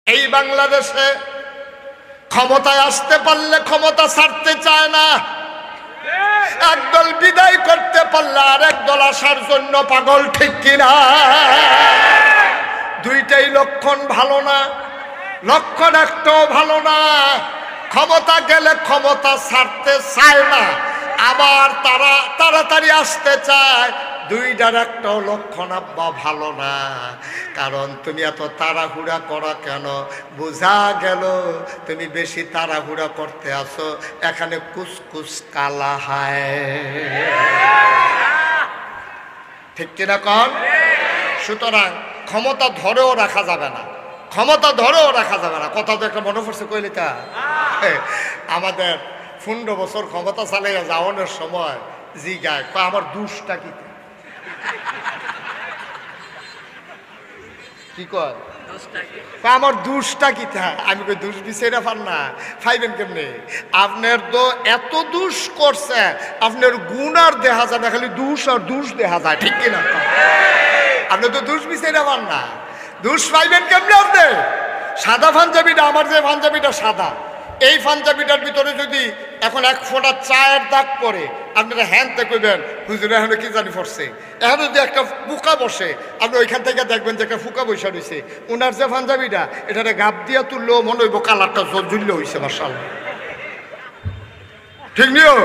এই বাংলাদেশে ক্ষমতায় আসতে পারলে ক্ষমতা ছাড়তে চায় না, একদল বিদায় করতে পারলে আর একদল আসার জন্য পাগল, ঠিক কিনা? দুইটাই লক্ষণ ভালো না, লক্ষণ একটাও ভালো না। ক্ষমতা গেলে ক্ষমতা ছাড়তে চায় না, আবার তারা তাড়াতাড়ি আসতে চায়। দুইটার একটাও লক্ষণ আব্বা ভালো না। কারণ তুমি এত তাড়াহুড়া করা কেন? বোঝা গেল তুমি বেশি তাড়াহুড়া করতে আসো, এখানে কুসকুস কালা হয়, ঠিক কিনা কন? সুতরাং ক্ষমতা ধরেও রাখা যাবে না, ক্ষমতা ধরেও রাখা যাবে না। কথা তো একটা মনে পড়ছে কইলে তা আমাদের 15 বছর ক্ষমতা চালিয়ে যাওয়ানোর সময় জিগায় আমার দুষ্টা কি, কি কয় আমার দুষ্টা কি? আমি কই দুষ বিচাইরা পার না, ফাইবেন কেমনে? আপনার তো এত দুষ করছে, আপনার গুণ আর দেখা যায় না, খালি দুষ আর দুষ দেখা যায়, ঠিক কিনা? আপনি তো দুষ বিচাইরা পার না, দুষ পাইবেন কেমনে? আপনি সাদা পাঞ্জাবিটা, আমার যে পাঞ্জাবিটা সাদা, এই পাঞ্জাবিটার ভিতরে যদি এখন এক ফোঁটা চায়ের দাগ পড়ে, আপনারা হ্যান্ডতে কইবেন হুজুর এখানে কি জানি পড়ছে। এখন যদি একটা পোকা বসে, আপনি ওইখান থেকে দেখবেন যে একটা পোকা বসে রয়েছে। ওনার যে পাঞ্জাবিটা, এটারে গাপ দিয়া তুললেও মনে হইব কালারটা জ্বললে হয়েছে, মাশাআল্লাহ, ঠিক নিও?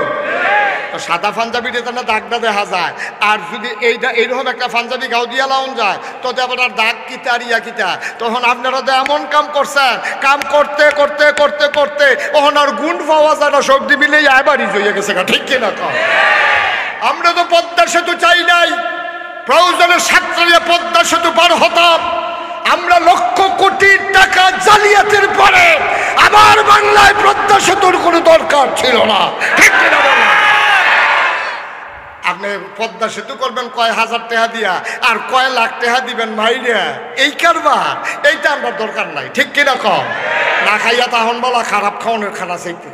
সাদা পাঞ্জাবিটা তো না দাগটা দেখা যায়, আর যদি এইটা এইরকম একটা পাঞ্জাবি গাও দিয়া লাউন যায়, তো আবার আর দাগ কিতা আর ইয়া কিতা। তখন আপনারা তো এমন কাম করছেন, কাম করতে করতে করতে করতে তখন আর গুণ পাওয়া যায় না, সবজি মিলেই এবারই হয়ে গেছে, ঠিক কিনা? আমরা তো পদ্মা সেতু চাই নাই, প্রয়োজনে সাতটারিয়া পদ্মা সেতু পার হতাম। আমরা লক্ষ কোটি টাকা জালিয়াতির পরে আবার বাংলায় পদ্মা সেতুর কোনো দরকার ছিল না, ঠিক কিনা? আপনি পদ্মা সেতু করবেন কয় হাজার টাকা দিয়া, আর কয় লাখ টাকা দিবেন মাইরিয়া, এই কারবার এইটা আমরা দরকার নাই, ঠিক কিনা? কম না খাইয়া তখন বলা খারাপ খাওয়ানোর খানা চাইতে।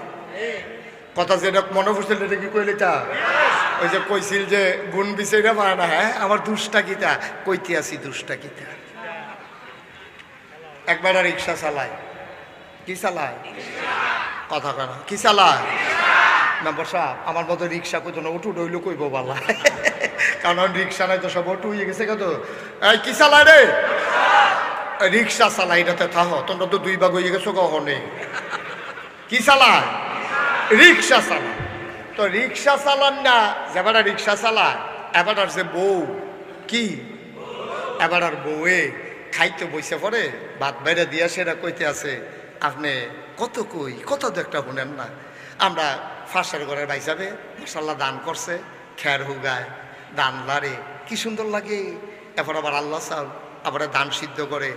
কথা যেটা মনে পড়ছিল এটা কি কইলে তা? ওই যে কইছিল যে গুণ বিচাইরা পায় না, হ্যাঁ আমার দুষ্টা গীতা কইতে আসি, দুষ্টা গীতা। একবার রিক্সা চালায়, কি চালায়? কথা কেনা কি চালায়? মেম্বার সাহেব আমার মতো রিক্সা কইতো না, অটু ডইলো কইব বালা, কারণ রিক্সা নাই তো সব অটু হয়ে গেছে। কত এই কি চালায় রে? রিক্সা চালাই, এটাতে থাকো, তোমরা তো 2 ভাগ হয়ে গেছো কখনই। কি চালায়? রিক্সা চালায়। তো রিক্সা চালান না, যেবার রিক্সা চালায় এবার আর যে বউ, কি এবার আর বউয়ে খাইতে বইসে পরে ভাত বাইরে দিয়া সেটা কইতে আছে, আপনি কত কই, কত তো একটা শুনেন না। আমরা ফাঁসের ঘরের ভাই যাবে মাশাআল্লাহ দান করছে, খের হুগায় দান লারে, কি সুন্দর লাগে। এরপর আবার আল্লাহ সাহেব আবার দান সিদ্ধ করে,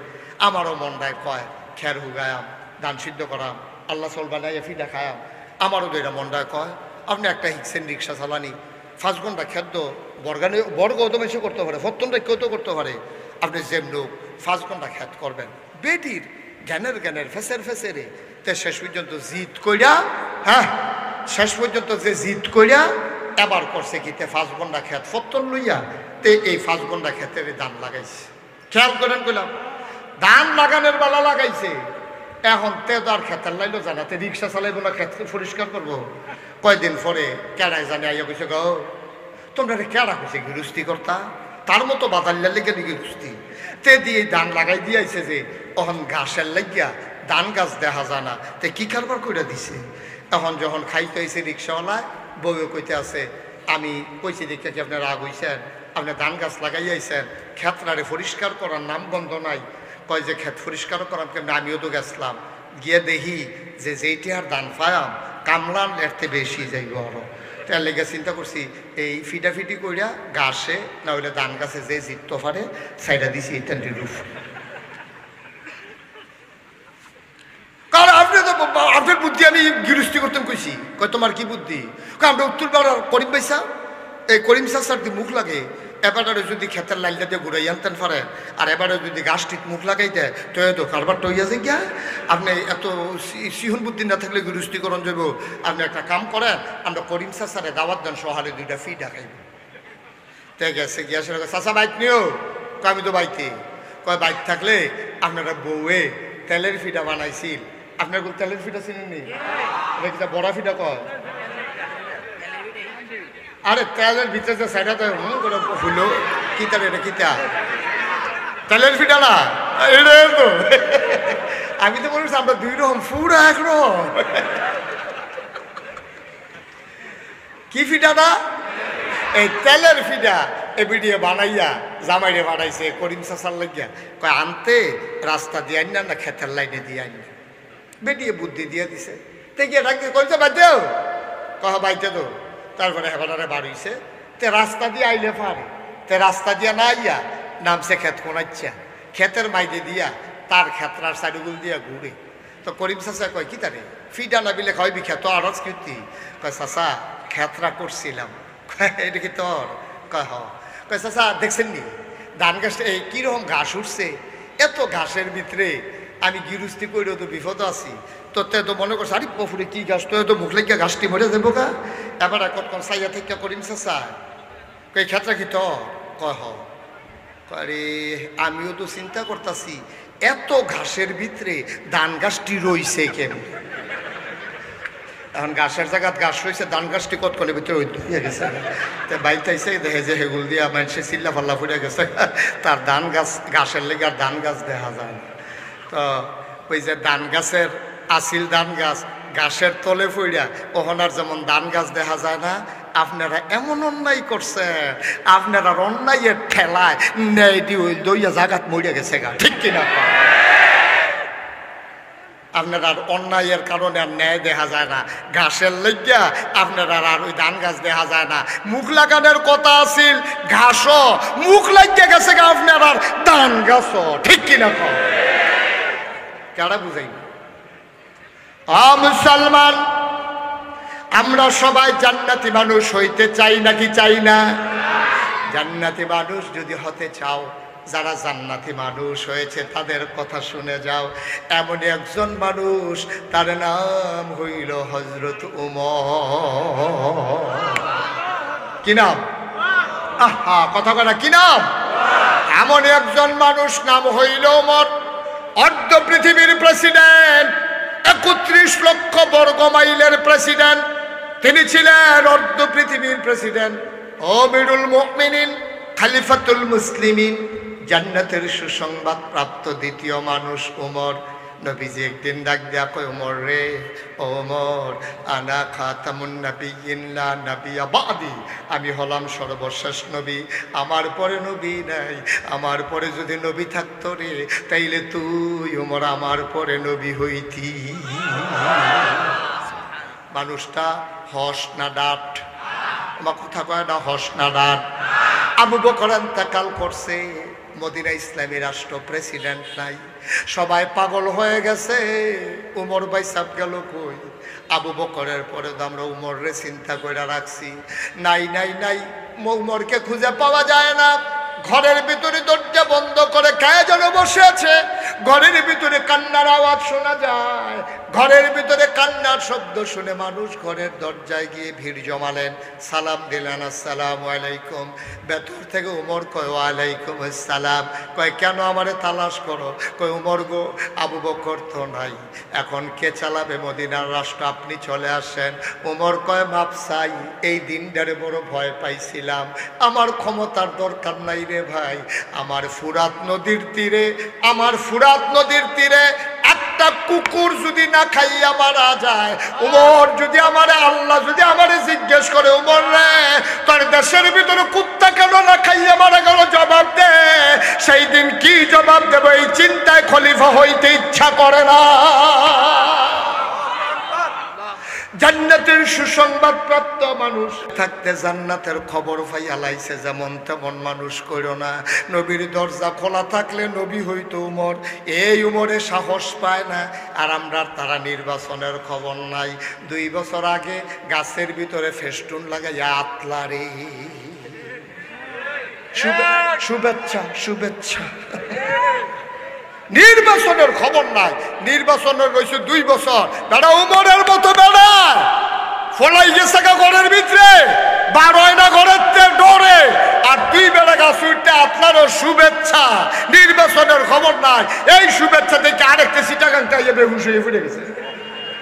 আমারও মনটায় কয় খের হুগায়াম, দান সিদ্ধ করাম, আল্লাহ চল বানাইয়া ফিডা খায়াম। আমারও দুইটা মনটায় কয় আপনি একটা হিকসেন রিক্সা চালানি, 5 ঘন্টা খেদ্য বর্গ তো বেশি করতে পারে, 70টা কেউ তো করতে পারে। আপনি যেম লোক 5 ঘন্টা খ্যাত করবেন, বেটির জ্ঞানের ফেসের ফেসেরে তে শেষ পর্যন্ত জিদ কইরা, হ্যাঁ শেষ পর্যন্ত যে জিদ কইরা এবার করছে কি, তে 5 ঘন্টা খ্যাত 70 লইয়া তে এই 5 ঘন্টা ক্ষেতের দান লাগাইছে। খেয়াল করেন কইলাম, ধান লাগানোর বেলা লাগাইছে, এখন তে তো আর খেতের লাইলো জানাতে রিক্সা চালাইব না, ক্ষেত পরিষ্কার করবো। কয়দিন পরে কেড়াই জানে আইয়া কইছে, গো তোমরা কেড়া কইছে গৃহস্থী কর্তা, তার মতো বাতাল্লা লেগে গৃহস্থী তে দিয়ে ধান লাগাই দিয়েছে যে তখন ঘাসের লাগিয়া ধান গাছ দেখা যায় না, তে কি কারবার করে দিছে। এখন যখন খাইতে হয়েছে রিক্সাওয়ালা বউয়ে কইতে আছে, আমি কইছি দেখে কি আপনার রাগ হইছেন, আপনি ধান গাছ লাগাইয়াইছেন, ক্ষেতরারে পরিষ্কার করার নাম গন্ধ নাই। কয় যে ক্ষেত পরিষ্কার করার কেমন, আমিও তো গেছিলাম, গিয়ে দেখি যে যেইটি আর ধান পায়াম কামলান এরতে বেশি যাইব আরো। তার লেগে চিন্তা করছি এই ফিটাফিটি কইরা ঘাসে না হইলে ধান গাছে যে জিততে পারে সাইডা দিছি ইত্যাদি রূপ। কারণ আপনি তো আপনার বুদ্ধি আমি গৃহস্থী করতেন কইছি, কয় তোমার কি বুদ্ধি? আমরা উত্তর পাড়ার করিম পয়সা, এই করিম চাষার দিয়ে মুখ লাগে, এবারে যদি ক্ষেতের লাইলটা দিয়ে ঘুরাই আনতেন পারে, আর এবারে যদি গাছটির মুখ লাগাইতে তো এত কারবার টইয়া যায় গিয়া। আপনি এত সিহন বুদ্ধি না থাকলে গৃহস্থীকরণ যাব। আপনি একটা কাম করেন, আমরা করিম চাষারে দাওয়াত দেন, সহালে 2টা ফি ডাকাইব। তে গেছে গিয়া সে চাষা বাইক নিও, আমি তো বাইতে, কয় বাইক থাকলে আপনারা বউয়ে তেলের ফিটা বানাইছিল। আপনার কোন তেলের ফিটা চিনেননি? এটা কিটা বড়া ফিটা কয়? আরে তেলের ভিতরে যে সাইডা তো ফুলো কিতা এটা কিতা তেলের ফিটা না এটা তো আমি তো বলছি আমরা দুই রকম পুরা একরকম। কি ফিটা না? এই তেলের ফিটা এ ভিডিও বানাইয়া জামাইরে বানাইছে করিম চাচার লাগিয়া কয় আনতে রাস্তা দিয়ে আইন না ক্ষেতের লাইনে দিয়ে আইন না। বেটিয়ে বুদ্ধি দিয়ে দিছে তে গিয়ে ডাকতে কইছে বাইতেও কহ বাইতে তো। তারপরে হেবারে বাড়িছে তে রাস্তা দিয়ে আইলে পারে তে রাস্তা দিয়া না আইয়া নামছে ক্ষেত কোনাচ্ছা ক্ষেতের মাইদে দিয়া তার ক্ষেত্রার সাইডগুল দিয়া ঘুরে। তো করিম চাচা কয় কি তারে ফিডা না বিলে কয় বিখ্যাত আরজ কীর্তি কয় চাচা ক্ষেত্রা করছিলাম। এটা কি তোর? কয় হ। কয় চাচা দেখছেন নি ধান গাছটা এই কীরকম ঘাস উঠছে, এত ঘাসের ভিতরে আমি গিরুস্তি করেও তো বিপদ আছি। তো তে তো মনে করছে আরে পফুরে কি গাছ তো তো মুখ লেগে গাছটি মরে যাবো গা। এবার কখন সাইয়া থেকে করিম চাচা কই ক্ষেত্রা কি তোর? কয় হ। আরে আমিও তো চিন্তা করতেছি এত ঘাসের ভিতরে ধান গাছটি রইছে কেন? এখন গাছের জায়গা গাছ রয়েছে ধান গাছটি কতক্ষণের ভিতরে হয়ে গেছে বাইতে আইসে দেখে যে হেগুল দিয়া মানুষের চিল্লা ফাল্লা ফুটে গেছে তার ধান গাছ গাছের লেগে আর ধান গাছ দেখা যায় না। তো ওই যে ধান গাছের আসিল ধান গাছ গাছের তলে ফুইরা ওখানার যেমন ধান গাছ দেখা যায় না, আপনারা এমন অন্যায় করছে আপনারা অন্যায়ের ঠেলায় ন্যায় দিয়ে ওই দইয়া জাগাত মরিয়া গেছে গা, ঠিক কিনা? আপনারা অন্যায়ের কারণে আর ন্যায় দেখা যায় না, ঘাসের লেগিয়া আপনারা আর ওই ধান গাছ দেখা যায় না। মুখ লাগানোর কথা আছিল ঘাসও মুখ লাগিয়ে গেছে গা আপনার আর ধান গাছও, ঠিক কিনা? কেডা বুঝাই না? মুসলমান আমরা সবাই জান্নাতি মানুষ হইতে চাই নাকি চাই না? জান্নাতি মানুষ যদি হতে চাও, যারা জান্নাতি মানুষ হয়েছে তাদের কথা শুনে যাও। এমন একজন মানুষ তার নাম হইল হযরত উমর। কি নাম? আহা কথা বলা কি নাম? এমন একজন মানুষ নাম হইল উমর, অর্ধ পৃথিবীর প্রেসিডেন্ট, ৩১ লক্ষ বর্গ মাইলের প্রেসিডেন্ট। তিনি ছিলেন অর্ধ পৃথিবীর প্রেসিডেন্ট, আমিরুল মুমিনিন, খলিফাতুল মুসলিমিন, জান্নাতের সুসংবাদ প্রাপ্ত দ্বিতীয় মানুষ উমর। নবীজি একদিন ডাক দিয়া কয় উমর রে, ওমর আনা খাতামুন নাবিয়্যিন লা নাবিয়্যা বাদি, আমি হলাম সর্বশেষ নবী, আমার পরে নবী নাই। আমার পরে যদি নবী থাকতো রে তাইলে তুই উমর আমার পরে নবী হইতি। মানুষটা হস না ডাট? আমার কথা কয় না হস না ডাট? আবু বকর ইন্তেকাল করছে, মদিনা ইসলামী রাষ্ট্র, প্রেসিডেন্ট নাই, সবাই পাগল হয়ে গেছে। উমর ভাই সাহেব গেল কই? আবু বকরের পরে তো আমরা উমররে চিন্তা করে রাখছি, নাই নাই নাই, উমরকে খুঁজে পাওয়া যায় না। ঘরের ভিতরে দরজা বন্ধ করে কে যেন বসে আছে, ঘরের ভিতরে কান্নার আওয়াজ শোনা যায়। ঘরের ভিতরে কান্নার শব্দ শুনে মানুষ ঘরের দরজায় গিয়ে ভিড় জমালেন, সালাম দিলেন, আসসালামু আলাইকুম। ভেতর থেকে উমর কয় ওয়ালাইকুম আসসালাম। কয় কেন আমারে তালাশ করো? কয় উমর গো, আবু বকর তো নাই, এখন কে চালাবে মদিনার রাষ্ট্র, আপনি চলে আসেন। উমর কয় মাপ চাই, এই দিনটারে বড় ভয় পাইছিলাম, আমার ক্ষমতার দরকার নাই রে ভাই। আমার ফুরাত নদীর তীরে, আমার ফুরাত নদীর তীরে একটা কুকুর যদি না খাইয়া মারা যায়, উমর যদি আমারে, আল্লাহ যদি আমারে জিজ্ঞেস করে উমর রে তোর দেশের ভিতরে কুত্তা কেন না খাইয়া মারা গেল, জবাব দে। সেই দিন কি জবাব দেব এই চিন্তায় খলিফা হইতে ইচ্ছা করে না। জান্নাতের সুসংবাদ প্রাপ্ত মানুষ থাকতে জান্নাতের খবর পাইয়া লাইছে, যেমন তেমন মানুষ কইরো না। নবীর দরজা খোলা থাকলে নবী হইতো উমর, এই উমরে সাহস পায় না। আর আমরা তারা নির্বাচনের খবর নাই। 2 বছর আগে গাছের ভিতরে ফেস্টুন লাগাইয়া আতলারে শুভেচ্ছা শুভেচ্ছা, নির্বাচনের খবর নাই। নির্বাচনের রয়েছে 2 বছর, বেড়া উমরের মতো বেড়া ফলাই গেছে ঘরের ভিতরে, বারোয় না ঘরের ডরে। আর তুই বেড়া গাছ উঠতে আপনারও শুভেচ্ছা, নির্বাচনের খবর নাই। এই শুভেচ্ছা দেখে আরেকটা সিটাগাংটা বেহুশ হয়ে ফিরে গেছে।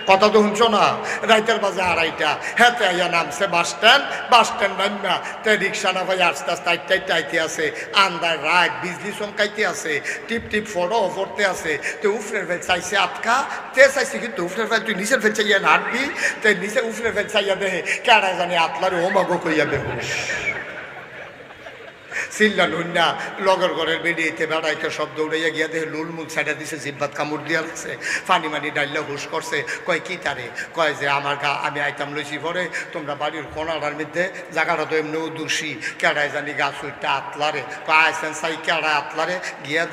কথা তো শুনছো না? রাইতের বাজে 2:30, হেতে আইয়া নামছে বাস স্ট্যান্ড নামা তে রিক্সা না ভাই আস্তে আস্তে আইতে আছে, আন্দার রাত বিজলি চমকাইতে আছে, টিপ ফটো পড়তে আছে। তো উফরের ফেল চাইছে আটকা, তে চাইছে কিন্তু উফরের ফেল তুই নিচের ফেল চাইয়া নাটবি, তে নিচে উফরের ফেল চাইয়া দেহে কেডা জানি আতলারে ওমাগো কইয়া বেহুশ। চিল্লা নুন্না লগর ঘরের বেরিয়েতে বেড়াইতে সব দৌড়াইয়া গিয়া দেখে লুলমুল ছাইডা দিছে, জিব্বাত কামড় দিয়া লাগছে, পানি মানি ডাইলা হুশ করছে। কয় কি তারে? কয় যে আমার আমি আইতাম লইছি পরে তোমরা বাড়ির কোনাটার মধ্যে জায়গাটা তো এমনিও দোষী, কেড়াই জানি গাছ উঠটা আতলারে। কয় আইসেন চাই কেড়া আতলারে? গিয়া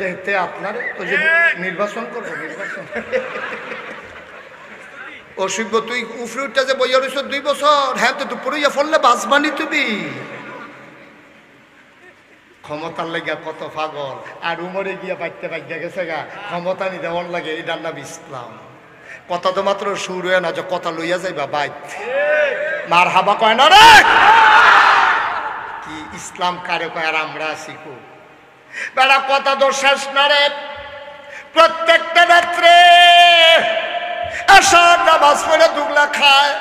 দেহেতে আপনারে ওই যে নির্বাচন করবো, নির্বাচন অসভ্য। তুই উফরে উঠটা যে বইয়া রয়েছ 2 বছর, হ্যাঁ তো পড়িয়া ফললে বাঁচবানি তুমি। ক্ষমতার লেগে কত পাগল, আর উমরে গিয়া পাইতে গেছে গা ক্ষমতা নি দেওয়ার লাগে। এই ডান্না ইসলাম কথা তো মাত্র সুর হয়ে না, যে কথা লইয়া যাইবা বাইক মার হাবা কয় না রে। কি ইসলাম কারে কয়? আর আমরা আছি খুব বেড়া। কথা তো শেষ না রে। প্রত্যেকটা রাত্রে আসার নামাজ পড়ে দুগলা খায়,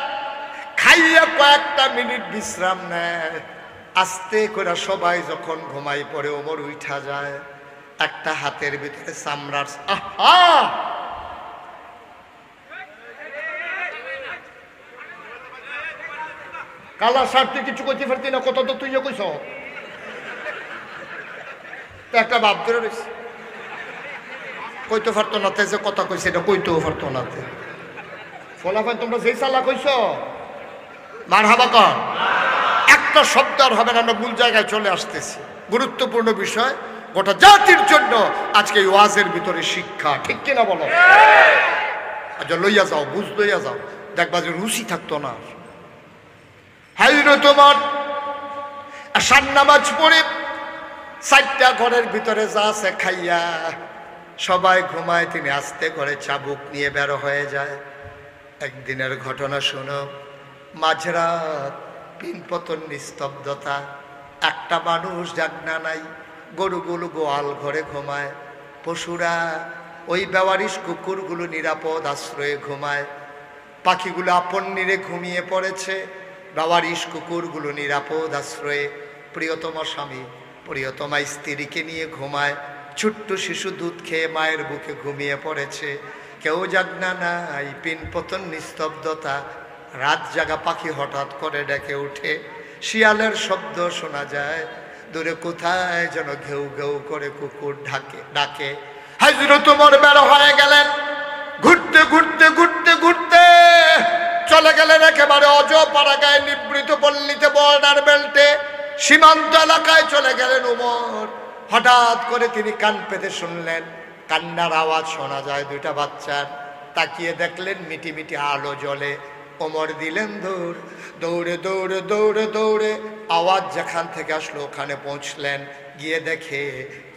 খাইয়া কয়েকটা মিনিট বিশ্রাম নেয়। আস্তে করে সবাই যখন ঘুমাই পড়ে ওমর উঠা যায়, একটা হাতের ভিতরে চামড়ার কালা শার্ট, তুই কিছু কইতে পারতি না? কত তো তুইও কইছ, একটা ভাব ধরে রয়েছে। কইতে পারতো না যে কথা কইছে, এটা কইতেও পারতো না। ফলাফল তোমরা যেই চালা কইছ মার হাবা কর, একটা শব্দ আর হবে না। আমরা ভুল জায়গায় চলে আসতেছি। গুরুত্বপূর্ণ বিষয় গোটা জাতির জন্য আজকে এই ওয়াজের ভিতরে শিক্ষা, ঠিক কিনা বলো? আচ্ছা লইয়া যাও, বুঝ লইয়া যাও, দেখবা যে রুচি থাকতো না। হাইরো তোমার আসার নামাজ পড়ে 4টা ঘরের ভিতরে যা আছে খাইয়া সবাই ঘুমায়, তিনি আস্তে করে চাবুক নিয়ে বের হয়ে যায়। একদিনের ঘটনা শোনো। মাঝরাত, পিনপতন, নিস্তব্ধতা, একটা মানুষ জাগনা নাই। গরুগুলো গোয়াল ঘরে ঘুমায়, পশুরা ওই বেওয়ারিশ কুকুরগুলো নিরাপদ আশ্রয়ে ঘুমায়, পাখিগুলো আপন নিরে ঘুমিয়ে পড়েছে, বেওয়ারিশ কুকুরগুলো নিরাপদ আশ্রয়ে প্রিয়তম স্বামী প্রিয়তমা স্ত্রীকে নিয়ে ঘুমায়। ছোট্ট শিশু দুধ খেয়ে মায়ের বুকে ঘুমিয়ে পড়েছে, কেউ জাগনা নাই, পিনপতন, নিস্তব্ধতা। রাত জাগা পাখি হঠাৎ করে ডেকে উঠে, শিয়ালের শব্দ শোনা যায়, দূরে কোথায় যেন ঘেউ ঘেউ করে কুকুর ডাকে। হযরত ওমর বের হয়ে গেলেন, ঘুরতে ঘুরতে ঘুরতে ঘুরতে চলে গেলেন একেবারে অজপাড়া গায়ে নিবৃত পল্লীতে, বর্ডার বেল্টে, সীমান্ত এলাকায় চলে গেলেন ওমর। হঠাৎ করে তিনি কান পেতে শুনলেন কান্নার আওয়াজ শোনা যায় 2টা বাচ্চার। তাকিয়ে দেখলেন মিটি মিটি আলো জ্বলে। ওমর দিলেন দৌড়, দৌড়ে দৌড়ে দৌড়ে দৌড়ে আওয়াজ যেখান থেকে আসলো ওখানে পৌঁছলেন। গিয়ে দেখে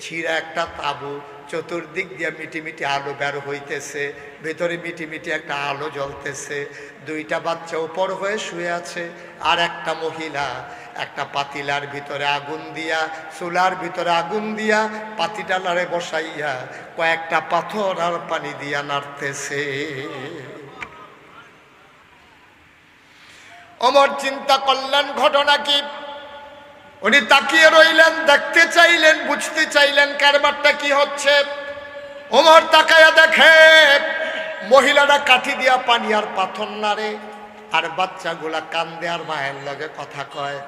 ছিঁড়া একটা তাঁবু, চতুর্দিক দিয়ে মিটি মিটি আলো বের হইতেছে, ভেতরে মিটি মিটি একটা আলো জ্বলতেছে। 2টা বাচ্চা উপর হয়ে শুয়ে আছে, আর একটা মহিলা একটা পাতিলার ভিতরে আগুন দিয়া, চুলার ভিতরে আগুন দিয়া, পাতিটালারে বসাইয়া কয়েকটা পাথর আর পানি দিয়া নাড়তেছে। ওমর চিন্তা করলেন ঘটনা কি। উনি তাকিয়ে রইলেন, দেখতে চাইলেন, বুঝতে চাইলেন কারবারটা কি হচ্ছে। ওমর তাকায়া দেখে মহিলারা কাঠি দিয়া পানি আর পাথর নাড়ে, আর বাচ্চাগুলা কান্দে আর মায়ের লগে কথা কয়।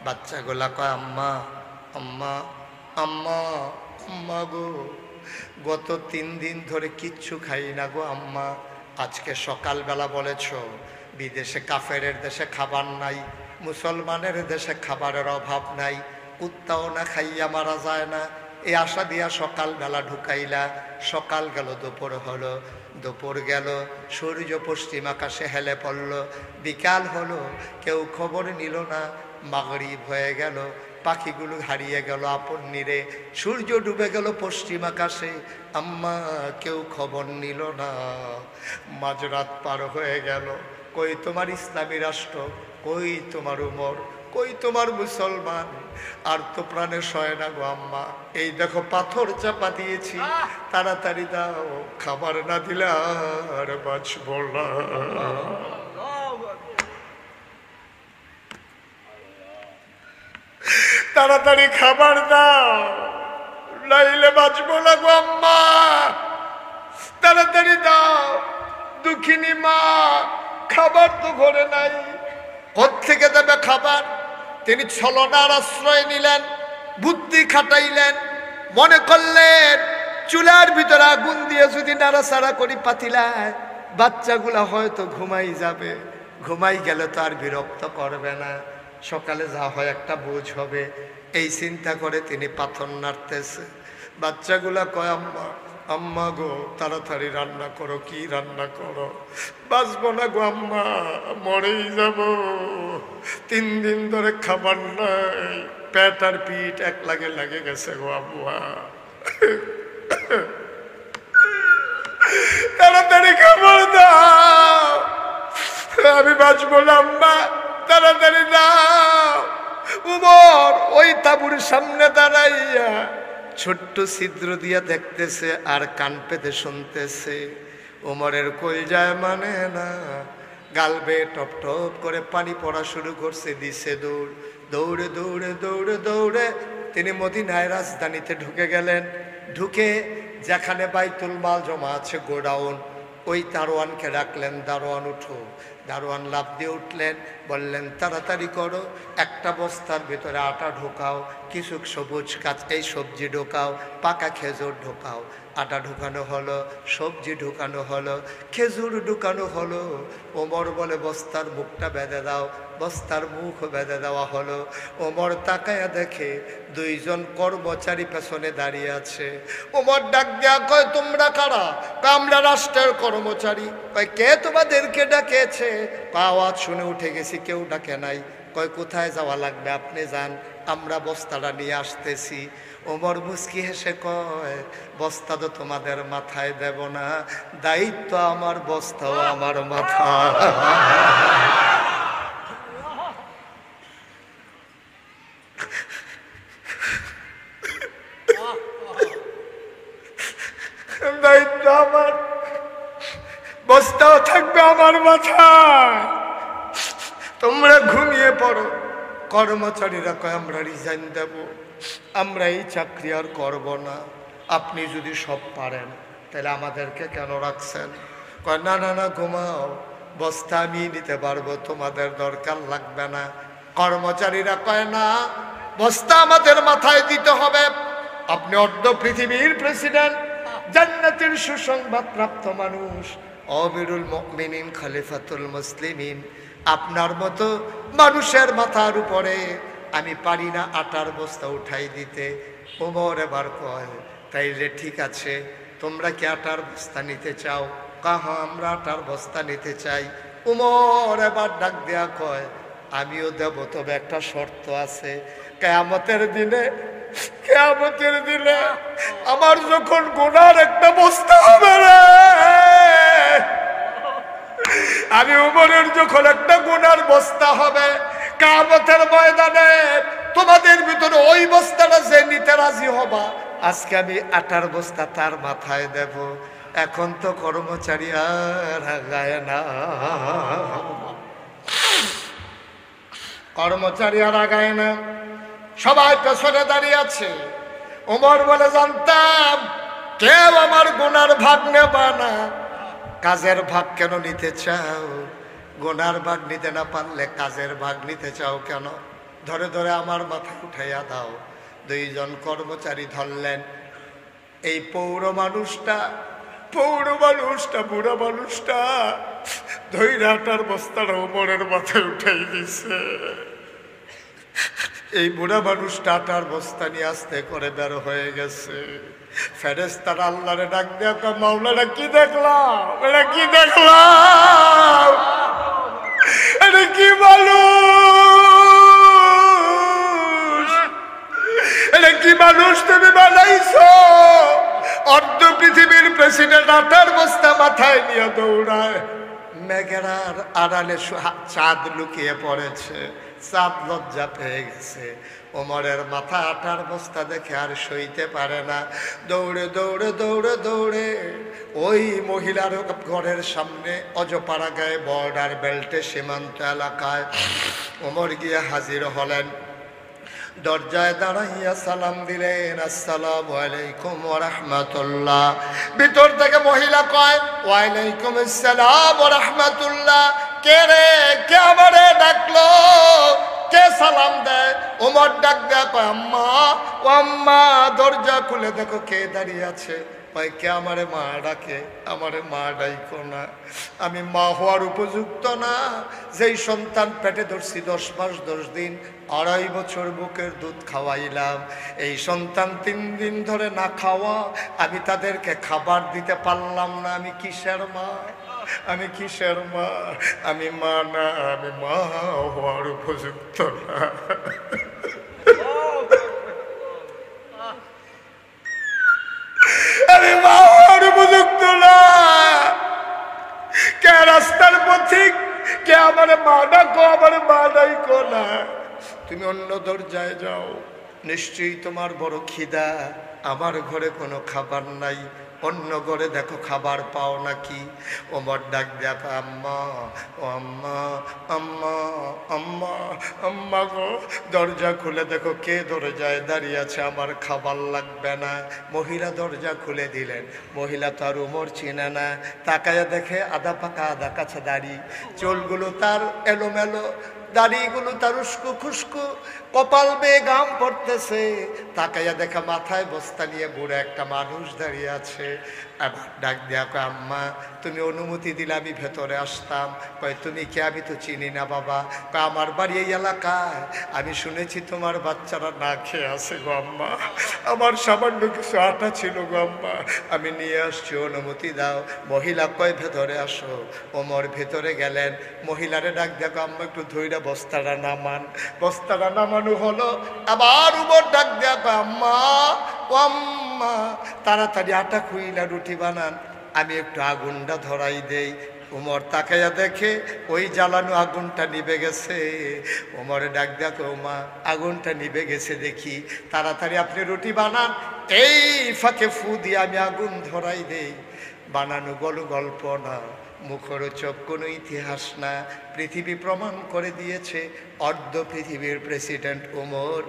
বাচ্চাগুলা কয় আম্মা আম্মা আম্মা আম্মা গো, গত 3 দিন ধরে কিচ্ছু খাই না গো আম্মা। আজকে সকালবেলা বলেছ বিদেশে কাফেরের দেশে খাবার নাই, মুসলমানের দেশে খাবারের অভাব নাই, কুত্তাও না খাইয়া মারা যায় না। এই আশা দিয়া সকালবেলা ঢুকাইলা, সকাল গেল, দুপুর হলো, দুপুর গেল, সূর্য পশ্চিম আকাশে হেলে পড়ল, বিকাল হলো, কেউ খবর নিল না। মাগরিব হয়ে গেল, পাখিগুলো হারিয়ে গেল আপন নীরে, সূর্য ডুবে গেল পশ্চিম আকাশে, আম্মা কেউ খবর নিল না। মাঝরাত পার হয়ে গেল, কই তোমার ইসলামী রাষ্ট্র, কই তোমার উমর, কই তোমার মুসলমান? আর তো প্রাণে সয় না গো আম্মা, এই দেখো পাথর চাপা দিয়েছি, তাড়াতাড়ি দাও, খাবার না দিলে আর বাঁচব না। তাড়াতাড়ি খাবার দাও, নাইলে বাঁচব না গো আম্মা, তাড়াতাড়ি দাও। দুঃখিনী মা, খাবার তো ঘরে নাই, কোত্থেকে দেবে খাবার? তিনি ছলনার আশ্রয় নিলেন, বুদ্ধি খাটাইলেন, মনে করলেন চুলার ভিতরে আগুন দিয়ে যদি নাড়াচাড়া করি পাতিলায়, বাচ্চাগুলা হয়তো ঘুমাই যাবে, ঘুমাই গেলে তো আর বিরক্ত করবে না, সকালে যা হয় একটা বোঝ হবে। এই চিন্তা করে তিনি পাথর নাড়তেছে। বাচ্চাগুলা কয় আম্মা, আম্মা গো তাড়াতাড়ি রান্না করো, কি রান্না করো? বাঁচবো না গো আম্মা, মরেই যাব, 3 দিন ধরে খাবার নাই, পেট আর পিঠ এক লাগে গেছে গো আম্মা, তাড়াতাড়ি খাবার দাও, আমি বাঁচবো না আম্মা, তাড়াতাড়ি দাও। উমর ওই তাঁবুর সামনে দাঁড়াইয়া ছোট্ট ছিদ্র দিয়া দেখতেছে আর কান পেতে শুনতেছে। ওমরের কলজায় মানে না, গাল বেয়ে টপ টপ করে পানি পড়া শুরু করছে। দিছে দৌড়, দৌড়ে দৌড়ে দৌড়ে দৌড়ে তিনি মদিনায় রাজধানীতে ঢুকে গেলেন। ঢুকে যেখানে বাইতুল মাল জমা আছে গোডাউন, ওই দারোয়ানকে ডাকলেন, দারোয়ান উঠো। দারোয়ান লাফ দিয়ে উঠলেন, বললেন তাড়াতাড়ি করো, একটা বস্তার ভিতরে আটা ঢোকাও, কিছু সবুজ এই সবজি ঢোকাও, পাকা খেজুর ঢোকাও। আটা ঢুকানো হলো, সবজি ঢুকানো হলো, খেজুর ঢুকানো হলো। ওমর বলে বস্তার মুখটা বেঁধে দাও, বস্তার মুখ বেঁধে দেওয়া হলো। ওমর তাকায়া দেখে 2 জন কর্মচারী পেছনে দাঁড়িয়ে আছে। ওমর ডাক দেয়া কয় তোমরা কারা? আমরা রাষ্ট্রের কর্মচারী। কয় কে তোমাদেরকে ডাকেছে? আওয়াজ শুনে উঠে গেছি, কেউ ডাকে নাই। কয় কোথায় যাওয়া লাগবে? আপনি যান, আমরা বস্তাটা নিয়ে আসতেছি। ওমর মুচকি হেসে কয় বস্তা তো তোমাদের মাথায় দেব না, দায়িত্ব আমার, বস্তাও আমার মাথা। দায়িত্ব আমার, বস্তাও থাকবে আমার মাথায়। তোমরা ঘুমিয়ে পড়ো। কর্মচারীরা কয় আমরা রিজাইন দেব, আমরা এই চাকরি আর করব না। আপনি যদি সব পারেন তাহলে আমাদেরকে কেন রাখছেন? কয় না না না, ঘুমাও, বস্তা আমি নিতে পারবো, তোমাদের দরকার লাগবে না। কর্মচারীরা কয় না, বস্তা আমাদের মাথায় দিতে হবে। আপনি অর্ধ পৃথিবীর প্রেসিডেন্ট, জান্নাতের সুসংবাদ প্রাপ্ত মানুষ, আমিরুল মুমিনিন, খলিফাতুল মুসলিমিন, আপনার মতো মানুষের মাথার উপরে আমি পারি না আটার বস্তা উঠাই দিতে। ওমর এবার কয় তাইলে ঠিক আছে, তোমরা কি আটার বস্তা নিতে চাও? কাহা আমরা আটার বস্তা নিতে চাই। ওমর এবার ডাক দেয়া কয় আমিও দেব, তবে একটা শর্ত আছে। কিয়ামতের দিনে, কিয়ামতের দিনে আমার যখন গুনার একটা বস্তা হবে রে, আমি উমরের যখন একটা গুনার বস্তা হবে, কিয়ামতের ময়দানে তোমাদের ভিতরে ওই বস্তাটা যে নিতে রাজি হবা, আজকে আমি আটার বস্তা তার মাথায় দেব। এখন তো কর্মচারী আর আগায় না, কর্মচারী আর আগায় না, সবাই পেছনে দাঁড়িয়ে আছে। ওমর বলে জানতাম কেউ আমার গুনার ভাগ নেবা না। কাজের ভাগ কেন নিতে চাও? গুনার ভাগ নিতে না পারলে কাজের ভাগ নিতে চাও কেন? ধরে ধরে আমার মাথা উঠাইয়া দাও। 2 জন কর্মচারী ধরলেন। এই পৌর মানুষটা, বুড়া মানুষটা ধৈর্য আটার বস্তাটা ওমরের মাথায় উঠাই দিছে। এই বুড়া মানুষটা আটার বস্তা নিয়ে আস্তে করে বের হয়ে গেছে। ফেরেশতারা আল্লাহরে ডাক দেয়া কয় মাওলানা কি দেখলাম? এটা কি দেখলাম? এটা কি মানুষ? কি মানুষ তুমি বানাইছো? অর্ধ পৃথিবীর প্রেসিডেন্ট আটার বস্তা মাথায় নিয়ে দৌড়ায়, মেঘের আড়ালে চাঁদ লুকিয়ে পড়েছে, চাঁদ লজ্জা পেয়ে গেছে। ওমরের মাথা আটার বস্তা দেখে আর সইতে পারে না, দৌড়ে দৌড়ে দৌড়ে দৌড়ে ওই মহিলার ঘরের সামনে অজপাড়া গায়ে বর্ডার বেল্টে সীমান্ত এলাকায় ওমর গিয়ে হাজির হলেন। দরজায় দাঁড়াইয়া সালাম দিলেন, আসসালামু আলাইকুম ওয়া রাহমাতুল্লাহ। ভিতর থেকে মহিলা কয়, ওয়ালাইকুম আসসালাম ওয়া রাহমাতুল্লাহ। কে রে? কে আমারে ডাকলো? কে সালাম দেয়? ওমর ডাক দেয়া কয়, আম্মা। ও আম্মা, দরজা খুলে দেখো কে দাঁড়িয়ে আছে। কয়, কে? আমারে মা ডাকে। আমারে মা ডাইকো না, আমি মা হওয়ার উপযুক্ত না। যেই সন্তান পেটে ধরছি 10 মাস 10 দিন, 2.5 বছর বুকের দুধ খাওয়াইলাম, এই সন্তান 3 দিন ধরে না খাওয়া, আমি তাদেরকে খাবার দিতে পারলাম না। আমি কিসের মা? আমি কিসের মা? আমি মা না, আমি মা হওয়ার উপযুক্ত না। আমি মা হওয়ার উপযুক্ত না। কে রাস্তার পথিক? কে আমারে মা ডাকো? আমারে মা ডাইকো না। তুমি অন্য দরজায় যাও, নিশ্চয়ই তোমার বড় খিদা। আমার ঘরে কোনো খাবার নাই, অন্য ঘরে দেখো খাবার পাও নাকি। ওমর ডাক দেখো, আম্মা। ও আম্মা, আম্মা, আম্মা, আম্মা গো, দরজা খুলে দেখো কে দরজায় দাঁড়িয়ে আছে, আমার খাবার লাগবে না। মহিলা দরজা খুলে দিলেন। মহিলা তো আর ওমর চিনে না, তাকায়া দেখে আধা পাকা আধা কাছে দাড়ি, চুলগুলো তার এলোমেলো, দাড়িগুলো তার উস্কো খুস্কো, কপাল বেয়ে গাম পড়তেছে। তাকাইয়া দেখা মাথায় বস্তা নিয়ে বুড়ো একটা মানুষ দাঁড়িয়ে আছে। আবার ডাক দেয়া কয়, আম্মা তুমি অনুমতি দিলে আমি ভেতরে আসতাম। কয়, তুমি কে? আমি তো চিনি না বাবা। কয়, আমার বাড়ি এই এলাকায়, আমি শুনেছি তোমার বাচ্চারা না খেয়ে আছে গো আম্মা, আমার সামান্য কিছু আটা ছিল গো আম্মা, আমি নিয়ে আসছি, অনুমতি দাও। মহিলা কয়, ভেতরে আসো। ওমর ভেতরে গেলেন। মহিলারে ডাক দেখো, আম্মা একটু ধৈর্য বস্তাটা নামান। বস্তাটা নামানো হলো। আবার ওমর ডাক দেখো, আম্মা, ও আম্মা, তাড়াতাড়ি আটা খুইলা রুটি বানান, আমি একটু আগুনটা ধরাই দেই। ওমর তাকাইয়া দেখে ওই জ্বালানো আগুনটা নিভে গেছে। ওমরে ডাক দেখো, মা আগুনটা নিভে গেছে দেখি, তাড়াতাড়ি আপনি রুটি বানান, এই ফাঁকে ফু দিয়ে আমি আগুন ধরাই দেই। বানানো গল্প না, মুখরোচক কোনো ইতিহাস না, পৃথিবী প্রমাণ করে দিয়েছে। অর্ধ পৃথিবীর প্রেসিডেন্ট ওমর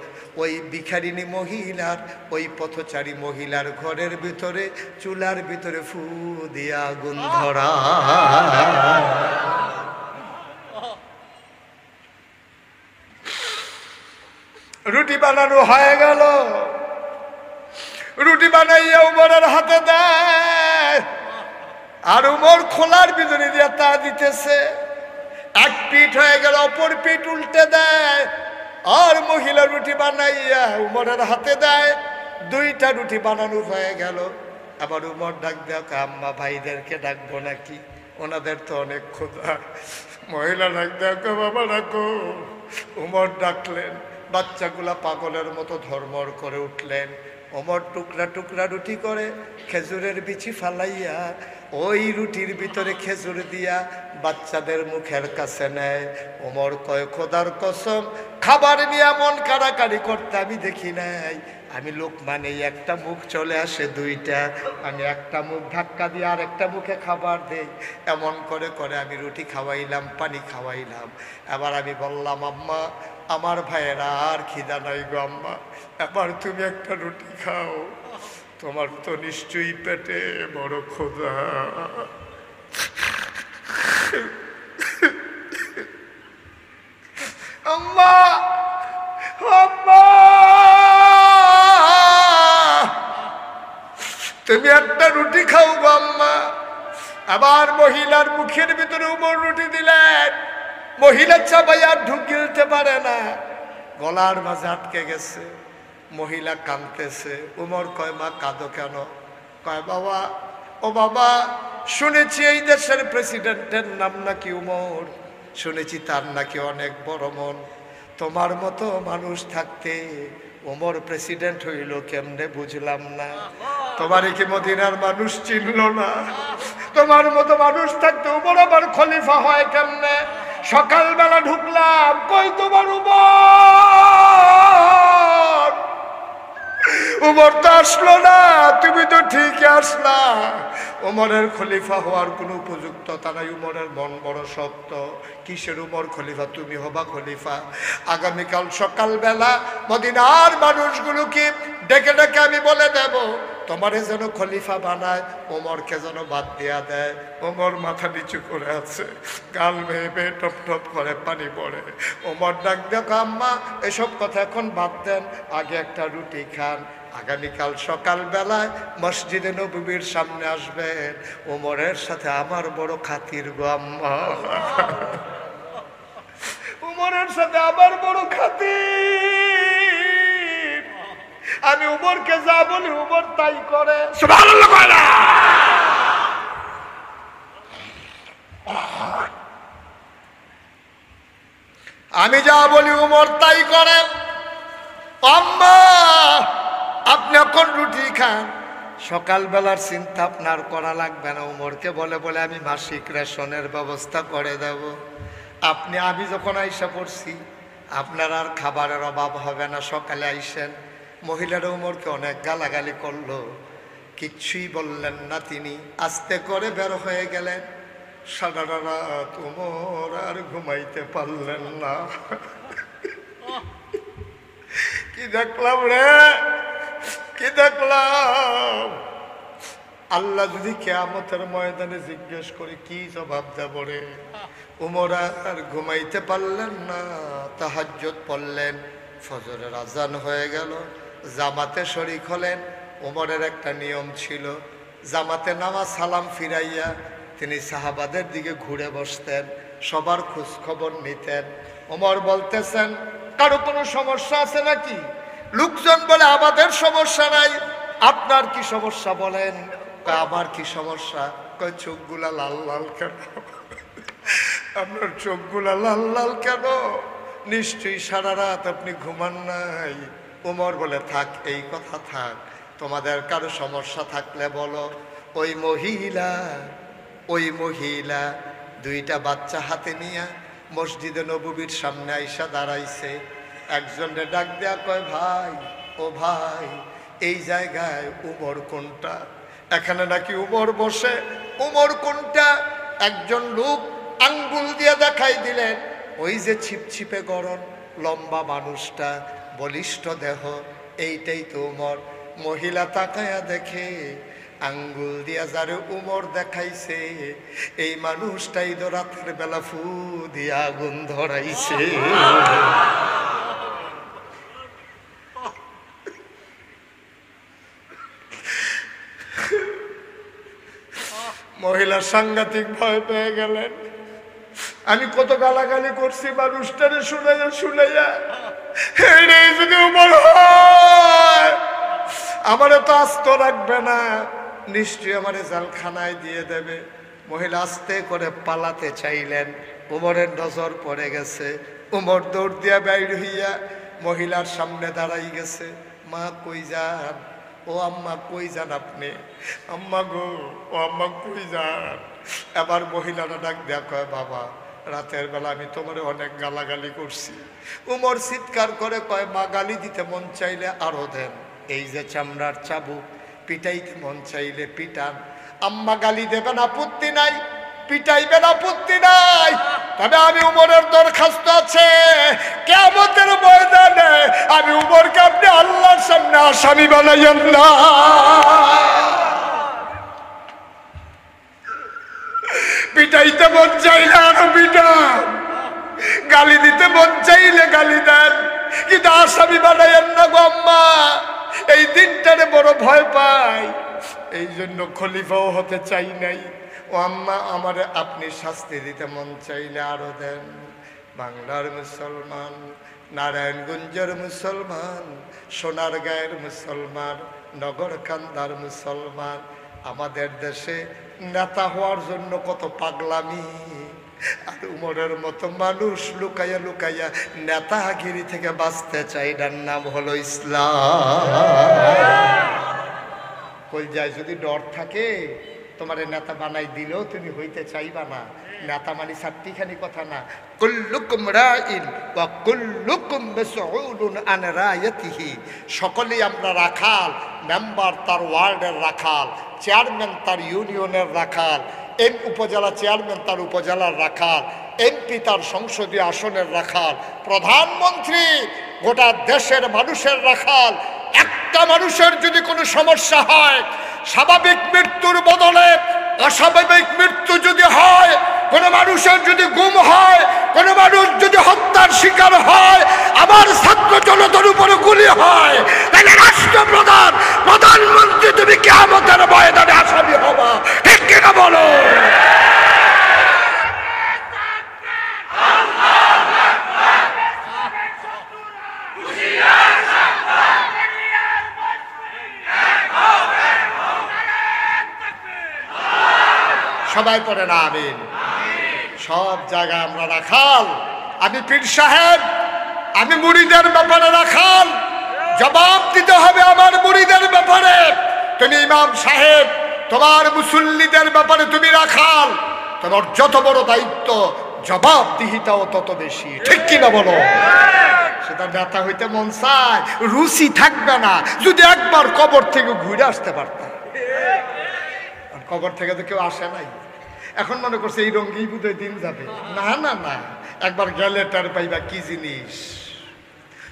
ওই ভিখারিনী মহিলার, ওই পথচারী মহিলার ঘরের ভিতরে চুলার ভিতরে ফু দিয়ে আগুন ধরা। রুটি বানানো হয়ে গেল। রুটি বানাইয়া ওমরের হাতে দেয়, আর ওমর খোলার ভিতরে দিয়ে তা দিতেছে। এক পিঠ হয়ে গেল, অপর পিঠ উল্টে দেয়, আর মহিলা রুটি বানাইয়া ওমরের হাতে দেয়। 2টা রুটি বানানো হয়ে গেল। আবার ওমর ডাক দেয়, আম্মা ভাইদেরকে ডাকবো নাকি? ওনাদের তো অনেক ক্ষুধা। মহিলা ডাক দেয়, বাবা ডাকো। ওমর ডাকলেন। বাচ্চাগুলা পাগলের মতো ধর্মর করে উঠলেন। ওমর টুকরা টুকরা রুটি করে খেজুরের বিচি ফালাইয়া ওই রুটির ভিতরে খেজুর দিয়া বাচ্চাদের মুখের কাছে নেয়। ওমর কয়, খোদার কসম, খাবার নিয়ে মন কাড়াকাড়ি করতে আমি দেখি নাই। আমি লোকমান এই একটা মুখ চলে আসে 2টা, আমি একটা মুখ ধাক্কা দিয়ে আর একটা মুখে খাবার দেই। এমন করে করে আমি রুটি খাওয়াইলাম, পানি খাওয়াইলাম। এবার আমি বললাম, আম্মা আমার ভাইয়েরা আর খিদা নাই গো আম্মা, এবার তুমি একটা রুটি খাও, তোমার তো নিশ্চয়ই পেটে বড় ক্ষুধা। আম্মা, আম্মা, তুমি একটা রুটি খাও গো আম্মা। আবার মহিলার মুখের ভিতরে ওমর রুটি দিলেন। মহিলা চাবাই আর ঢুক গিলতে পারে না, গলার মাঝে আটকে গেছে। মহিলা কাঁদতেছে। ওমর কয়, মা কাঁদো কেন? কয়, বাবা, ও বাবা, শুনেছি এই দেশের প্রেসিডেন্টের নাম নাকি ওমর, শুনেছি তার নাকি অনেক বড় মন। তোমার মতো মানুষ থাকতে ওমর প্রেসিডেন্ট হইল কেমনে বুঝলাম না। তোমার কি মদিনার মানুষ চিনল না? তোমার মতো মানুষ থাকতে ওমর আবার খলিফা হয় কেমনে? সকালবেলা ঢুকলাম, কই তোমার উমর? উমর তো আসলো না। তুমি তো ঠিক আসলা। উমরের খলিফা হওয়ার কোনো উপযুক্ততা নাই। উমরের মন বড় শক্ত। কিসের উমর খলিফা? তুমি হবা খলিফা। আগামীকাল সকালবেলা মদিনার মানুষগুলোকে ডেকে ডেকে আমি বলে দেব, তোমারে যেন খলিফা বানায়, ওমরকে যেন বাদ দিয়া দেয়। ওমর মাথা নিচু করে আছে, গাল বেয়ে বেয়ে টপ টপ করে পানি পড়ে। ওমর ডাক দেখো, আম্মা এসব কথা এখন বাদ দেন, আগে একটা রুটি খান। আগামীকাল সকালবেলায় মসজিদে নববীর সামনে আসবেন, ওমরের সাথে আমার বড় খাতির গো আম্মা। উমরের সাথে আমার বড় খাতির। আমি উমরকে যা বলি উমর তাই করে। সুবহানাল্লাহ কয় না? আমি যা বলি উমর তাই করে। আম্মা আপনি এখন রুটি খান, সকালবেলার চিন্তা আপনার করা লাগবে না। উমরকে বলে বলে আমি মাসিক রেশনের ব্যবস্থা করে দেব। আমি যখন আইসা পড়ছি, আপনার আর খাবারের অভাব হবে না। সকালে আইসেন। মহিলারা উমরকে অনেক গালাগালি করলো, কিচ্ছুই বললেন না। তিনি আস্তে করে বের হয়ে গেলেন। সারা রাত উমর আর ঘুমাইতে পারলেন না। কি দেখলাম রে, কি দেখলাম! আল্লাহ যদি কিয়ামতের ময়দানে জিজ্ঞেস করে কি জবাব দেব রে? উমর আর ঘুমাইতে পারলেন না। তাহাজ্জুদ পড়লেন, ফজরের আজান হয়ে গেল, জামাতে শরীক হলেন। উমরের একটা নিয়ম ছিল, জামাতে নামাজ সালাম ফিরাইয়া তিনি সাহাবাদের দিকে ঘুরে বসতেন, সবার খোঁজ খবর নিতেন। উমর বলতেছেন, কারো কোনো সমস্যা আছে নাকি? লোকজন বলে আমাদের সমস্যা নাই, আপনার কি সমস্যা বলেন? আমার কি সমস্যা? কয় চোখগুলা লাল লাল কেন? আপনার চোখগুলা লাল লাল কেন? নিশ্চয়ই সারা রাত আপনি ঘুমান নাই। উমর বলে, থাক এই কথা থাক, তোমাদের কারো সমস্যা থাকলে বলো। ওই মহিলা দুইটা বাচ্চা হাতে নিয়ে মসজিদে নববীর সামনে আইসা দাঁড়াইছে। একজনের ডাক দেয়া কয়, ভাই ও ভাই, এই জায়গায় উমর কোনটা? এখানে নাকি উমর বসে। উমর কোনটা? একজন লোক আঙ্গুল দিয়ে দেখাই দিলেন, ওই যে ছিপছিপে গরম লম্বা মানুষটা, বলিষ্ঠ দেহ, এইটাই তো উমর। মহিলা তাকায়া দেখে, আঙ্গুল দিয়া যারে উমর দেখাইছে, এই মানুষটাই তো রাতের বেলা ফু দিয়া আগুন ধরাইছে। মহিলা সাংঘাতিক ভয় পেয়ে গেলেন। আমি কত গালাগালি করছি মানুষটারে শুনাইয়া শুনাইয়া, যদি উমর হয় আমারে তো আস্ত রাখবে না, নিশ্চয়ই আমারে জালখানায় দিয়ে দেবে। মহিলা আস্তে করে পালাতে চাইলেন, উমরের নজর পড়ে গেছে। উমর দৌড় দিয়া বাইর হইয়া মহিলার সামনে দাঁড়াই গেছে। মা কই যান? ও আম্মা কই যান আপনি? আম্মা গো, ও আম্মা কই যান? এবার মহিলাটা ডাক দেয়া কয়, বাবা রাতের বেলা আমি তোমারে অনেক গালাগালি করছি। উমর চিৎকার করে কয়, মা গালি দিতে মন চাইলে আরো দেন, এই যে চামড়ার চাবুক, পিটাইতে মন চাইলে পিটান। আম্মা গালি দেবেন আপত্তি নাই, পিটাইবেন আপত্তি নাই, তবে আমি উমরের দরখাস্ত আছে, কিয়ামতের ময়দানে আমি উমরকে আপনি আল্লাহর সামনে আসামি বানাইয়েন না। পিটাইতে মন চাইলে আরো পিটান, গালি দিতে মন চাইলে গালি দেন, কিন্তু আসামি বানাইয়েন না গো আম্মা। এই দিনটারে বড় ভয় পাই, এই জন্য খলিফাও হতে চাই নাই। ও আম্মা, আমারে আপনি শাস্তি দিতে মন চাইলে আরো দেন। বাংলার মুসলমান, নারায়ণগঞ্জের মুসলমান, সোনারগাঁয়ের মুসলমান, নগরকান্দার মুসলমান, আমাদের দেশে নেতা হওয়ার জন্য কত পাগলামি, আর উমরের মতো মানুষ লুকাইয়া লুকাইয়া নেতাগিরি থেকে বাঁচতে চাই, এটার নাম হলো ইসলাম। কই যায় যদি ডর থাকে তোমার নেতা বানাই দিলেও তুমি হইতে চাইবা না। নেতা মানে চারটিখানি কথা না, কুল্লুকুম রাইন ওয়া কুল্লুকুম মাসউলুন আন রায়াতিহি। সকলেই আমরা রাখাল, মেম্বার তার ওয়ার্ডের রাখাল, চেয়ারম্যান তার ইউনিয়নের রাখাল, উপজেলা চেয়ারম্যান তার উপজেলার রাখাল, এমপি তার সংসদীয় আসনের রাখাল, প্রধানমন্ত্রী গোটা দেশের মানুষের রাখাল। একটা মানুষের যদি কোনো সমস্যা হয়, স্বাভাবিক মৃত্যুর বদলে অস্বাভাবিক মৃত্যু যদি হয়, কোনো মানুষের যদি গুম হয়, কোনো মানুষ যদি হত্যার শিকার হয়, আমার ছাত্র জনতার উপরে গুলি হয়, তাহলে রাষ্ট্রপ্রধান প্রধানমন্ত্রী তুমি কিয়ামতের ময়দানে আসামি হবা। ঠিক কিনা বলো? সবাই পড়ে না আমিন। সব জায়গায় আমরা রাখাল। আমি পীর সাহেব, আমি মুরিদের ব্যাপারে রাখাল, জবাব দিতে হবে আমার মুরিদের ব্যাপারে। তুমি ইমাম সাহেব, তোমার মুসল্লিদের ব্যাপারে তুমি রাখাল, তোমার যত বড় দায়িত্ব জবাবদিহিতাও তত বেশি। ঠিক কিনা বলো? সেটা নেতা হইতে মন চায়, রুচি থাকবে না যদি একবার কবর থেকে ঘুরে আসতে পারতাম। কবর থেকে তো কেউ আসে নাই, এখন মনে করছে এই রঙ্গেই বোধহয় দিন যাবে। না না না, একবার গেলে তার পাইবা কি জিনিস।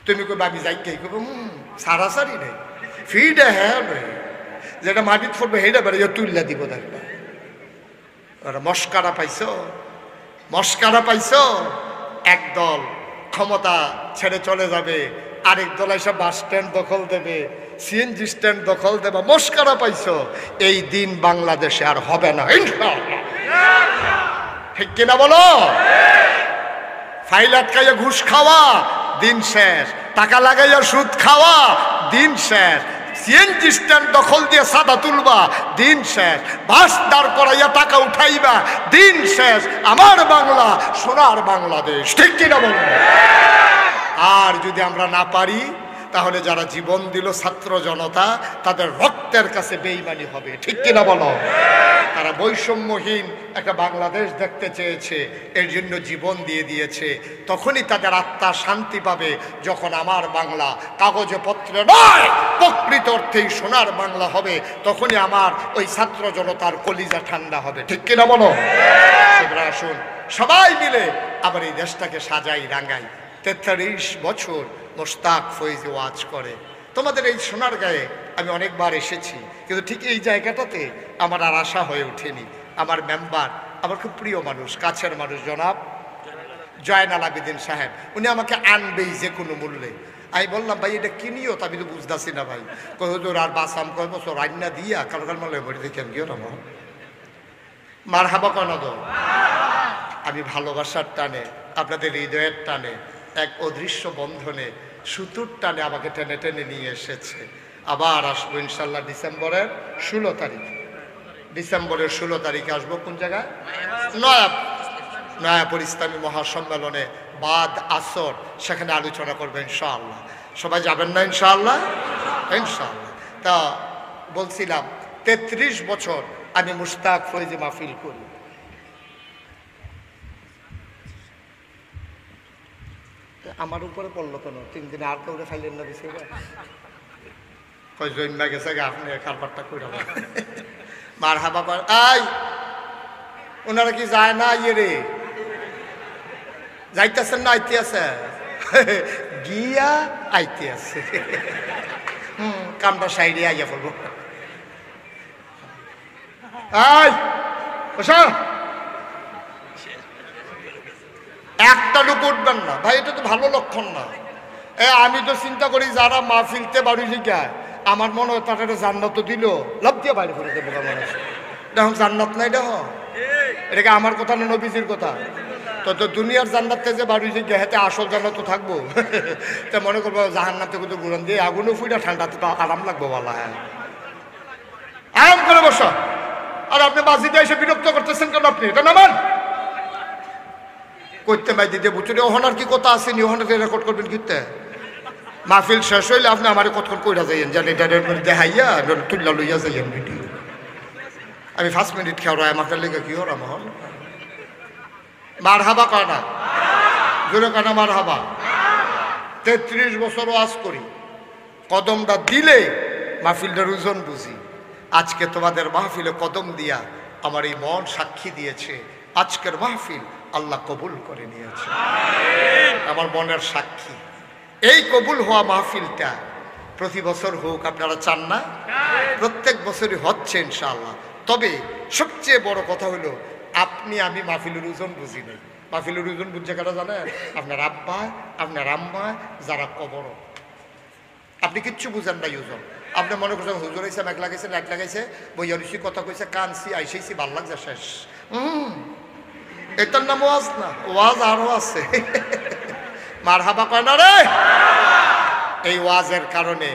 তুমি কই বাবি যাই কে কব সারাসারি নেই ফিডে, হ্যাঁ যেটা মাটিত পড়বে হেটা বেড়ে তুললা দিব দেখবা। ওরা মস্কারা পাইছো, মস্কারা পাইছো। একদল ক্ষমতা ছেড়ে চলে যাবে, আরেক দল এসে বাস স্ট্যান্ড দখল দেবে, সিএনজি স্ট্যান্ড দখল দেবে। মস্কারা পাইছো। এই দিন বাংলাদেশে আর হবে না ইনশাআল্লাহ। ঠিক কিনা বলো? ফাইল আটকাইয়া ঘুষ খাওয়া দিন শেষ, টাকা লাগাইয়া সুদ খাওয়া দিন শেষ, সিএনজি স্ট্যান্ড দখল দিয়ে সাদা তুলবা দিন শেষ, বাস দাঁড় করাইয়া টাকা উঠাইবা দিন শেষ। আমার বাংলা সোনার বাংলাদেশ। ঠিক কিনা বলবো? আর যদি আমরা না পারি তাহলে যারা জীবন দিল ছাত্র জনতা, তাদের রক্তের কাছে বেঈমানি হবে। ঠিক কিনা বলো? তারা বৈষম্যহীন একটা বাংলাদেশ দেখতে চেয়েছে, এর জন্য জীবন দিয়ে দিয়েছে। তখনই তাদের আত্মা শান্তি পাবে যখন আমার বাংলা কাগজে পত্রে নয়, প্রকৃত অর্থেই সোনার বাংলা হবে। তখনই আমার ওই ছাত্র জনতার কলিজা ঠান্ডা হবে। ঠিক কিনা বলো? সেটা আসুন সবাই মিলে আবার এই দেশটাকে সাজাই রাঙ্গাই। 43 বছর মোশতাক ফৈজি ওয়াজ করে। তোমাদের এই সোনার গায়ে আমি অনেকবার এসেছি, কিন্তু ঠিক এই জায়গাটাতে আমার আর আশা হয়ে ওঠেনি। আমার মেম্বার, আমার খুব প্রিয় মানুষ, কাছের মানুষ, জনাব জয়নাল আবেদিন সাহেব, উনি আমাকে আনবেই যে কোনো মূল্যে। আমি বললাম ভাই এটা কিনিও, তা আমি তো বুঝতেছি না ভাই। কই হুজুর আর বাসাম কয় বছর রান্না দিয়া কালো কাল মালে মরে দেখেন গিয়ে না মার হাবা কনদ। আমি ভালোবাসার টানে, আপনাদের হৃদয়ের টানে, এক অদৃশ্য বন্ধনে সুতুর টানে আমাকে টেনে টেনে নিয়ে এসেছে। আবার আসবো ইনশাল্লাহ ডিসেম্বরের 16 তারিখ। ডিসেম্বরের 16 তারিখে আসবো কোন জায়গায়? নয়াপুর ইসলামী মহাসম্মেলনে বাদ আসর, সেখানে আলোচনা করবো ইনশাআল্লাহ। সবাই যাবেন না ইনশাআল্লাহ? ইনশাআল্লাহ। তা বলছিলাম 33 বছর আমি মুশতাক ফৈজি মাহফিল করি। আমার উপরে পড়লো কেন? 3 দিনে আর কেউ খাইলেন না দিছে জন্মা গেছে আপনি কারবারটা করে মার হাবা কর। আই ওনারা কি যায় না? ইয়ে রে যাইতেছেন না আইতে আছে? গিয়া আইতে আছে। কামটা সাইডে আইয়া পড়বো। আই বসা, একটা লোক উঠবেন না ভাই, এটা তো ভালো লক্ষণ না। আমি তো চিন্তা করি যারা মাহফিলতে বাড়ি শিখায়, আমার মনে হয় তার একটা জান্নাত দিল, লাভ দিয়ে বাইরে করে দেবো মানুষ। দেখুন জান্নাত নাই, দেখ এটাকে আমার কথা না নবীজির কথা। তো দুনিয়ার জান্নাতে যে বাড়ি শিখে হেতে আসল জান্নাত তো থাকবো। তা মনে করবো জাহান্নাতে কিন্তু গুড়ান দিয়ে আগুনও ফুইটা ঠান্ডাতে তো আরাম লাগবো বলা। হ্যাঁ আরাম করে বসো। আর আপনি বাজি দিয়ে এসে বিরক্ত করতেছেন কেন? আপনি এটা নামান। করতে মাই দিতে বুঝছো ওহনার কি কথা আসেনি ওহনার রেকর্ড করবেন কিতে মাহফিল শেষ হইলে আপনি আমার কতক্ষণ কইরা যাইয়েন জানি এটা দেখাইয়া তুল্লা লইয়া যাইয়েন ভিডিও আমি 5 মিনিট খেয়ে আমাকে লেগে কি ওর আমার মার হাবা কয় না জোরে কয় না মার হাবা 33 বছর ওয়াজ করি কদমটা দিলে মাহফিলটার ওজন বুঝি আজকে তোমাদের মাহফিলে কদম দিয়া আমার এই মন সাক্ষী দিয়েছে আজকের মাহফিল আল্লাহ কবুল করে নিয়েছে আমার মনের সাক্ষী এই কবুল হওয়া মাহফিলটা প্রতি বছর হোক আপনারা চান না প্রত্যেক বছরই হচ্ছে ইনশাআল্লাহ তবে সবচেয়ে বড় কথা হলো আপনি আমি মাহফিলের ওজন বুঝি নাই মাহফিলের ওজন বুঝছে কারা জানেন আপনার আব্বা আপনার আম্মা যারা কবর আপনি কিচ্ছু বুঝেন নাই ওজন আপনি মনে করছেন হুজুর হয়েছে মেঘ লাগাইছে লাইট লাগাইছে বইয়ারিসি কথা কইছে কানছি আইসেছি ভাল লাগছে শেষ এটার নাম ওয়াজ না ওয়াজ আরো আছে মার হাবা কয় না রে এই ওয়াজের কারণে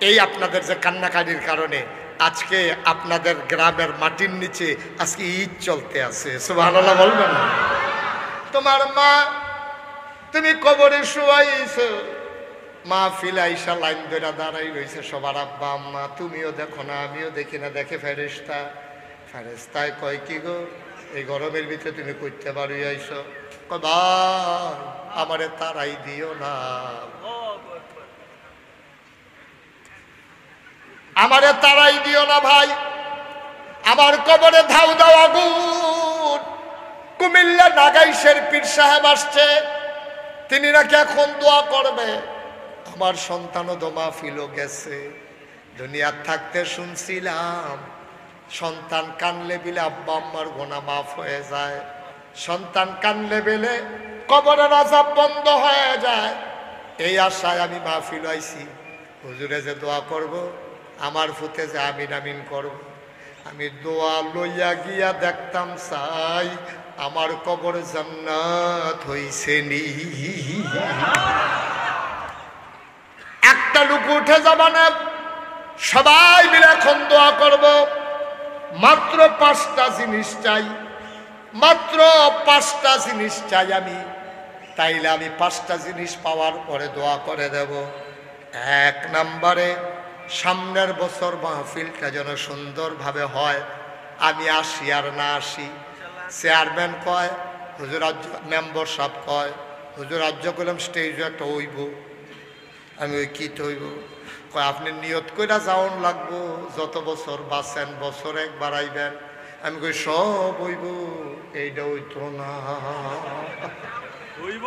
এই আপনাদের যে কান্নাকাটির কারণে আজকে আপনাদের গ্রামের মাটির নিচে আজকে ঈদ চলতে আছে সুবহানাল্লাহ বলবেন না তোমার মা তুমি কবরে শুয়াইছো মা ফিলাইসা লাইন ধরে দাঁড়াই রয়েছে সবার আব্বা আম্মা তুমিও দেখো না আমিও দেখি না দেখে ফেরেশতা ফেরেশতায় কয় কি গো এই গরমের ভিতরে তুমি করতে পারো আইসো ভাই আমারে তারাই দিও না আমারে তারাই দিও না ভাই আমার কবরে ধাউ দাও আগুন কুমিল্লা নাগাইশের পীর সাহেব আসছে তিনি নাকি এখন দোয়া করবে আমার সন্তানও দমা ফিলো গেছে দুনিয়ার থাকতে শুনছিলাম সন্তান কানলে বিলে আব্বা আম্মার গোনা মাফ হয়ে যায় সন্তান কানলে বেলে কবরের আযাব বন্ধ হয়ে যায় এই আশায় আমি মাহফিল আইছি হুজুরে যে দোয়া করব আমার ফুতে যে আমিন আমিন করব আমি দোয়া লইয়া গিয়া দেখতাম চাই আমার কবর জান্নাত হইছে নি একটা লোক উঠে যাবা না সবাই মিলে এখন দোয়া করব মাত্র 5টা জিনিস চাই মাত্র 5টা জিনিস চাই আমি তাইলে আমি 5টা জিনিস পাওয়ার পরে দোয়া করে দেব 1 নম্বরে সামনের বছর মাহফিলটা যেন সুন্দরভাবে হয় আমি আসি আর না আসি চেয়ারম্যান কয় হুজুর মেম্বার সাহেব কয় হুজুর রাজ্য করলাম স্টেজে একটা হইব আমি ওই কী হইব কয় আপনি নিয়ত কইরা যাওন লাগবো যত বছর বাঁচেন বছর একবার আইবেন আমি কই সব হইব এইটা হইতো না হইব